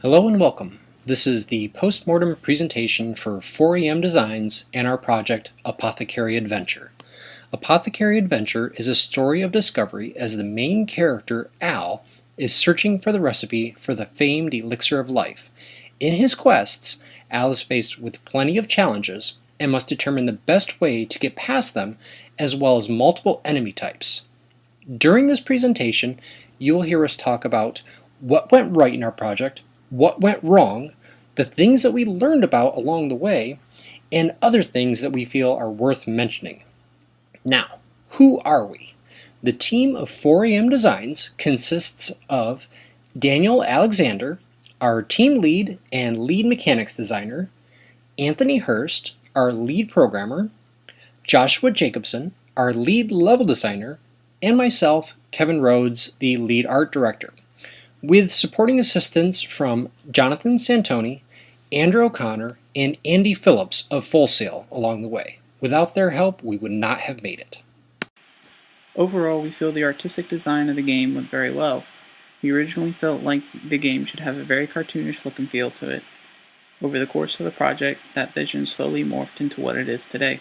Hello and welcome. This is the post-mortem presentation for 4AM Designs and our project Apothecary Adventure. Apothecary Adventure is a story of discovery as the main character, Al, is searching for the recipe for the famed elixir of life. In his quests, Al is faced with plenty of challenges and must determine the best way to get past them, as well as multiple enemy types. During this presentation, you will hear us talk about what went right in our project, what went wrong, the things that we learned about along the way, and other things that we feel are worth mentioning. Now, who are we? The team of 4AM Designs consists of Daniel Alexander, our team lead and lead mechanics designer, Anthony Hurst, our lead programmer, Joshua Jacobson, our lead level designer, and myself, Kevin Rhodes, the lead art director, with supporting assistance from Jonathan Santoni, Andrew O'Connor, and Andy Phillips of Full Sail along the way. Without their help, we would not have made it. Overall, we feel the artistic design of the game went very well. We originally felt like the game should have a very cartoonish look and feel to it. Over the course of the project, that vision slowly morphed into what it is today.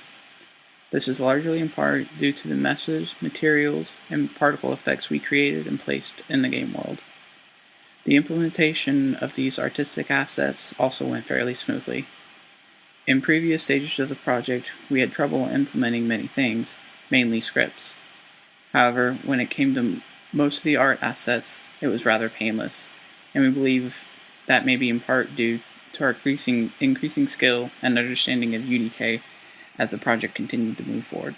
This is largely in part due to the meshes, materials, and particle effects we created and placed in the game world. The implementation of these artistic assets also went fairly smoothly. In previous stages of the project, we had trouble implementing many things, mainly scripts. However, when it came to most of the art assets, it was rather painless, and we believe that may be in part due to our increasing skill and understanding of UDK as the project continued to move forward.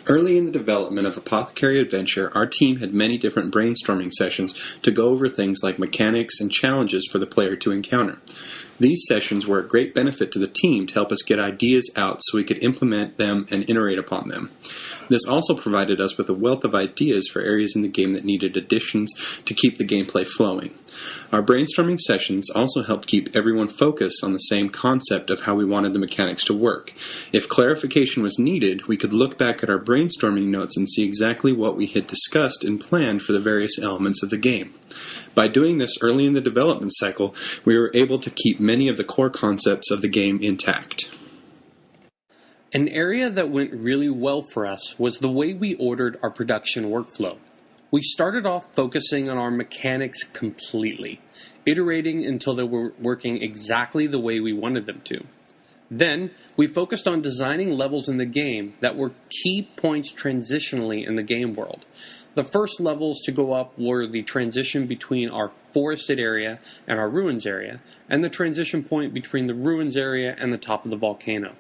Early in the development of Apothecary Adventure, our team had many different brainstorming sessions to go over things like mechanics and challenges for the player to encounter. These sessions were a great benefit to the team to help us get ideas out so we could implement them and iterate upon them. This also provided us with a wealth of ideas for areas in the game that needed additions to keep the gameplay flowing. Our brainstorming sessions also helped keep everyone focused on the same concept of how we wanted the mechanics to work. If clarification was needed, we could look back at our brainstorming notes and see exactly what we had discussed and planned for the various elements of the game. By doing this early in the development cycle, we were able to keep many of the core concepts of the game intact. An area that went really well for us was the way we ordered our production workflow. We started off focusing on our mechanics completely, iterating until they were working exactly the way we wanted them to. Then, we focused on designing levels in the game that were key points transitionally in the game world. The first levels to go up were the transition between our forested area and our ruins area, and the transition point between the ruins area and the top of the volcano.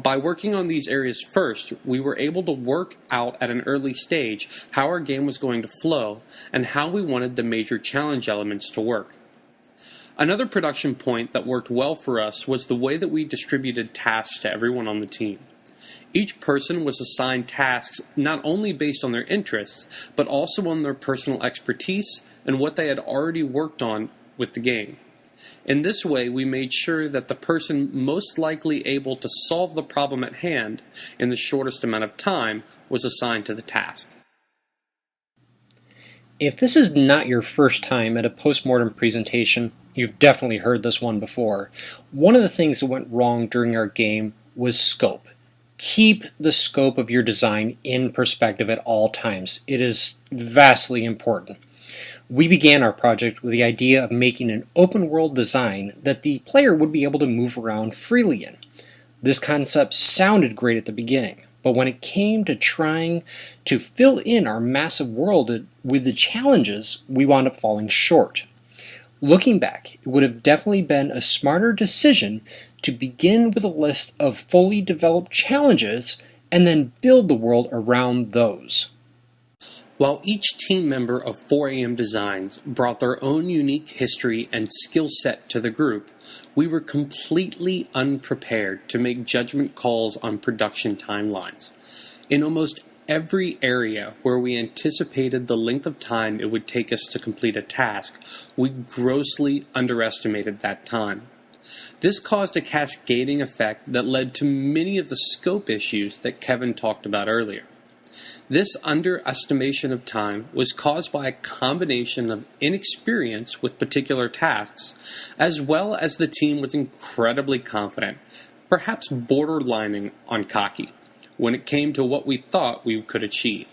By working on these areas first, we were able to work out at an early stage how our game was going to flow and how we wanted the major challenge elements to work. Another production point that worked well for us was the way that we distributed tasks to everyone on the team. Each person was assigned tasks not only based on their interests, but also on their personal expertise and what they had already worked on with the game. In this way, we made sure that the person most likely able to solve the problem at hand in the shortest amount of time was assigned to the task. If this is not your first time at a post-mortem presentation, you've definitely heard this one before. One of the things that went wrong during our game was scope. Keep the scope of your design in perspective at all times. It is vastly important. We began our project with the idea of making an open world design that the player would be able to move around freely in. This concept sounded great at the beginning, but when it came to trying to fill in our massive world with the challenges, we wound up falling short. Looking back, it would have definitely been a smarter decision to begin with a list of fully developed challenges and then build the world around those. While each team member of 4AM Designs brought their own unique history and skill set to the group, we were completely unprepared to make judgment calls on production timelines. In almost every area where we anticipated the length of time it would take us to complete a task, we grossly underestimated that time. This caused a cascading effect that led to many of the scope issues that Kevin talked about earlier. This underestimation of time was caused by a combination of inexperience with particular tasks, as well as the team was incredibly confident, perhaps borderlining on cocky, when it came to what we thought we could achieve.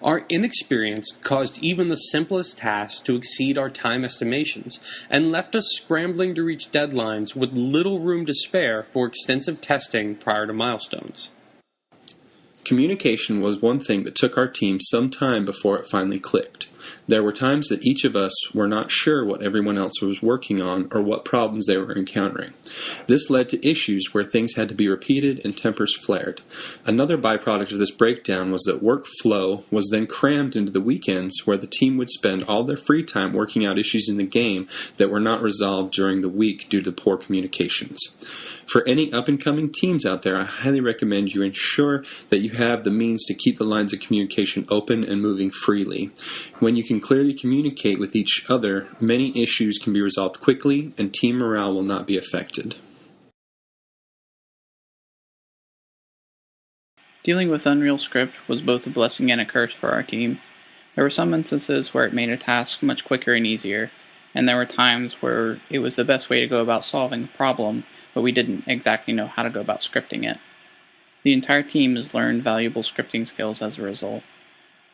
Our inexperience caused even the simplest tasks to exceed our time estimations and left us scrambling to reach deadlines with little room to spare for extensive testing prior to milestones. Communication was one thing that took our team some time before it finally clicked. There were times that each of us were not sure what everyone else was working on or what problems they were encountering. This led to issues where things had to be repeated and tempers flared. Another byproduct of this breakdown was that workflow was then crammed into the weekends where the team would spend all their free time working out issues in the game that were not resolved during the week due to poor communications. For any up-and-coming teams out there, I highly recommend you ensure that you have the means to keep the lines of communication open and moving freely. When you can clearly communicate with each other, many issues can be resolved quickly and team morale will not be affected. Dealing with Unreal Script was both a blessing and a curse for our team. There were some instances where it made a task much quicker and easier, and there were times where it was the best way to go about solving a problem, but we didn't exactly know how to go about scripting it. The entire team has learned valuable scripting skills as a result.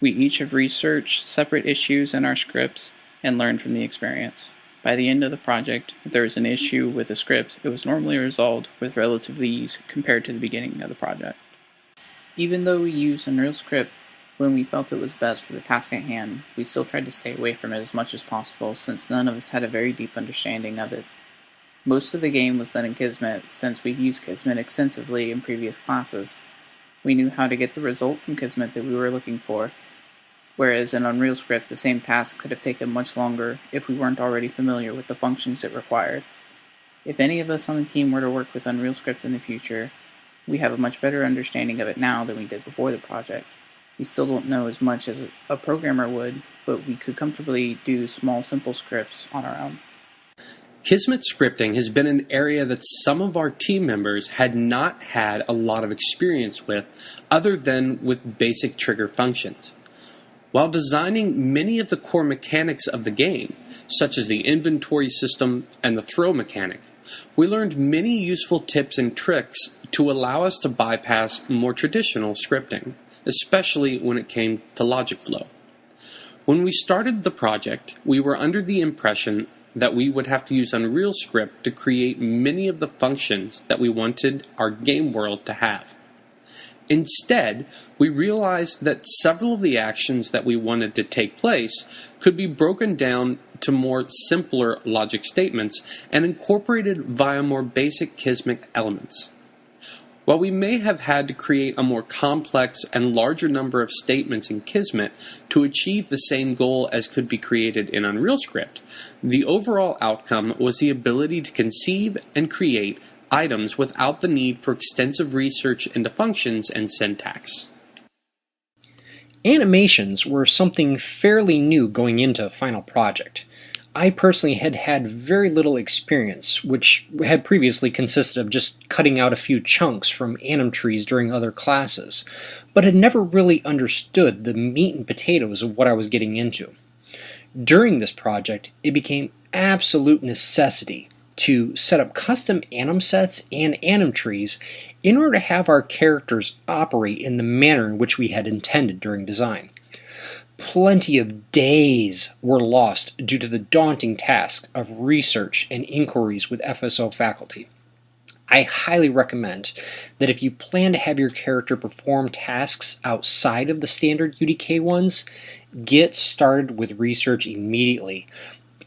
We each have researched separate issues in our scripts and learned from the experience. By the end of the project, if there was an issue with a script, it was normally resolved with relative ease compared to the beginning of the project. Even though we used Unreal Script when we felt it was best for the task at hand, we still tried to stay away from it as much as possible since none of us had a very deep understanding of it. Most of the game was done in Kismet since we'd used Kismet extensively in previous classes. We knew how to get the result from Kismet that we were looking for, whereas in Unreal Script the same task could have taken much longer if we weren't already familiar with the functions it required. If any of us on the team were to work with Unreal Script in the future, we have a much better understanding of it now than we did before the project. We still don't know as much as a programmer would, but we could comfortably do small, simple scripts on our own. Kismet scripting has been an area that some of our team members had not had a lot of experience with, other than with basic trigger functions. While designing many of the core mechanics of the game, such as the inventory system and the throw mechanic, we learned many useful tips and tricks to allow us to bypass more traditional scripting, especially when it came to logic flow. When we started the project, we were under the impression that we would have to use Unreal Script to create many of the functions that we wanted our game world to have. Instead, we realized that several of the actions that we wanted to take place could be broken down to more simpler logic statements and incorporated via more basic Kismet elements. While we may have had to create a more complex and larger number of statements in Kismet to achieve the same goal as could be created in Unreal Script, the overall outcome was the ability to conceive and create items without the need for extensive research into functions and syntax. Animations were something fairly new going into a final project. I personally had had very little experience, which had previously consisted of just cutting out a few chunks from anim trees during other classes, but had never really understood the meat and potatoes of what I was getting into. During this project, it became absolute necessity to set up custom anim sets and anim trees in order to have our characters operate in the manner in which we had intended during design. Plenty of days were lost due to the daunting task of research and inquiries with FSO faculty. I highly recommend that if you plan to have your character perform tasks outside of the standard UDK ones, get started with research immediately.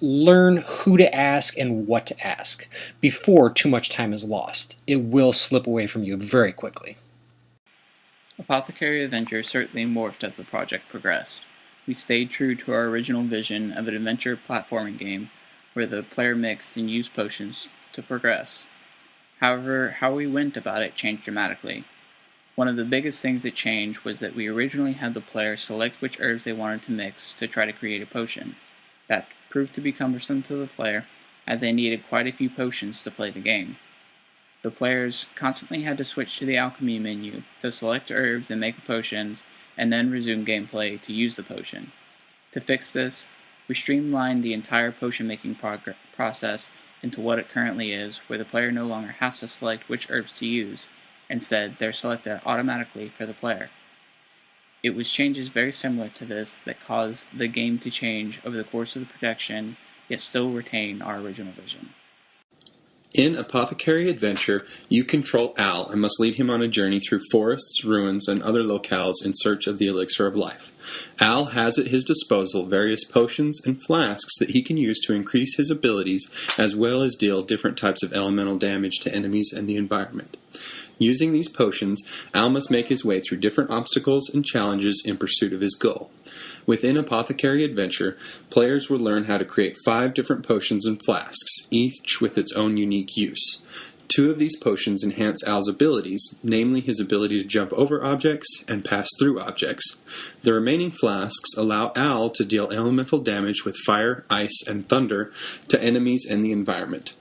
Learn who to ask and what to ask before too much time is lost. It will slip away from you very quickly. Apothecary Adventure certainly morphed as the project progressed. We stayed true to our original vision of an adventure platforming game where the player mixed and used potions to progress. However, how we went about it changed dramatically. One of the biggest things that changed was that we originally had the player select which herbs they wanted to mix to try to create a potion. That proved to be cumbersome to the player, as they needed quite a few potions to play the game. The players constantly had to switch to the alchemy menu to select herbs and make the potions, and then resume gameplay to use the potion. To fix this, we streamlined the entire potion-making process into what it currently is, where the player no longer has to select which herbs to use. Instead, they're selected automatically for the player. It was changes very similar to this that caused the game to change over the course of the production, yet still retain our original vision. In Apothecary Adventure, you control Al and must lead him on a journey through forests, ruins, and other locales in search of the elixir of life. Al has at his disposal various potions and flasks that he can use to increase his abilities as well as deal different types of elemental damage to enemies and the environment. Using these potions, Al must make his way through different obstacles and challenges in pursuit of his goal. Within Apothecary Adventure, players will learn how to create 5 different potions and flasks, each with its own unique use. 2 of these potions enhance Al's abilities, namely his ability to jump over objects and pass through objects. The remaining flasks allow Al to deal elemental damage with fire, ice, and thunder to enemies and the environment.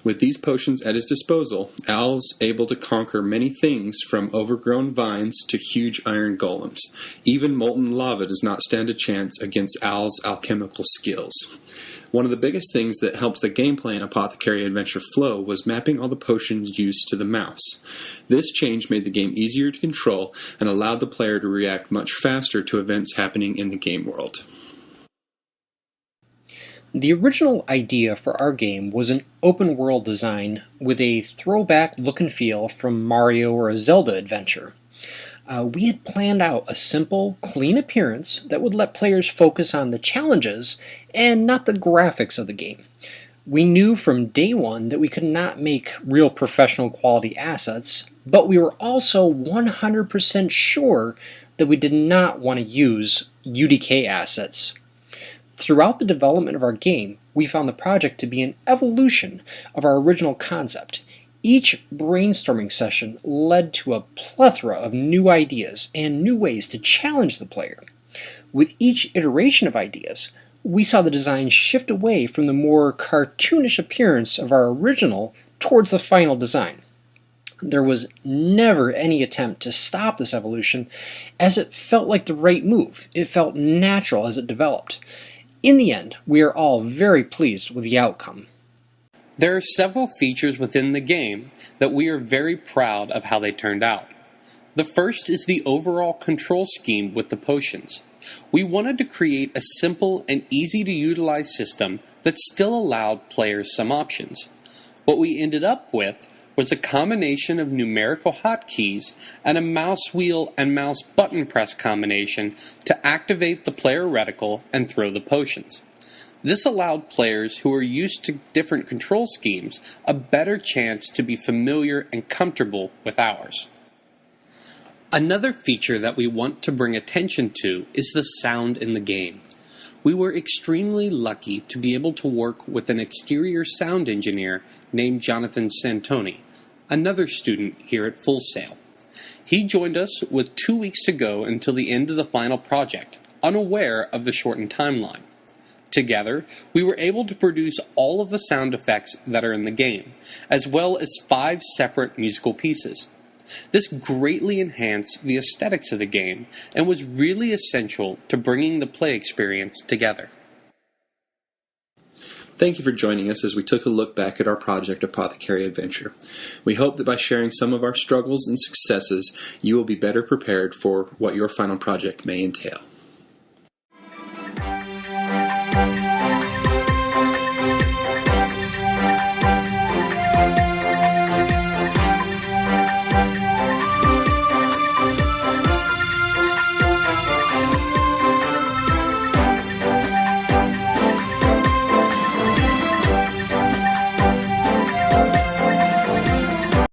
With these potions at his disposal, Al's able to conquer many things from overgrown vines to huge iron golems. Even molten lava does not stand a chance against Al's alchemical skills. One of the biggest things that helped the gameplay in Apothecary Adventure flow was mapping all the potions used to the mouse. This change made the game easier to control and allowed the player to react much faster to events happening in the game world. The original idea for our game was an open-world design with a throwback look and feel from Mario or a Zelda adventure. We had planned out a simple, clean appearance that would let players focus on the challenges and not the graphics of the game. We knew from day one that we could not make real professional quality assets, but we were also 100% sure that we did not want to use UDK assets. Throughout the development of our game, we found the project to be an evolution of our original concept. Each brainstorming session led to a plethora of new ideas and new ways to challenge the player. With each iteration of ideas, we saw the design shift away from the more cartoonish appearance of our original towards the final design. There was never any attempt to stop this evolution, as it felt like the right move. It felt natural as it developed. In the end, we are all very pleased with the outcome. There are several features within the game that we are very proud of how they turned out. The first is the overall control scheme with the potions. We wanted to create a simple and easy to utilize system that still allowed players some options. What we ended up with was a combination of numerical hotkeys and a mouse wheel and mouse button press combination to activate the player reticle and throw the potions. This allowed players who are used to different control schemes a better chance to be familiar and comfortable with ours. Another feature that we want to bring attention to is the sound in the game. We were extremely lucky to be able to work with an exterior sound engineer named Jonathan Santoni, another student here at Full Sail. He joined us with 2 weeks to go until the end of the final project, unaware of the shortened timeline. Together, we were able to produce all of the sound effects that are in the game, as well as 5 separate musical pieces. This greatly enhanced the aesthetics of the game and was really essential to bringing the play experience together. Thank you for joining us as we took a look back at our project Apothecary Adventure. We hope that by sharing some of our struggles and successes, you will be better prepared for what your final project may entail.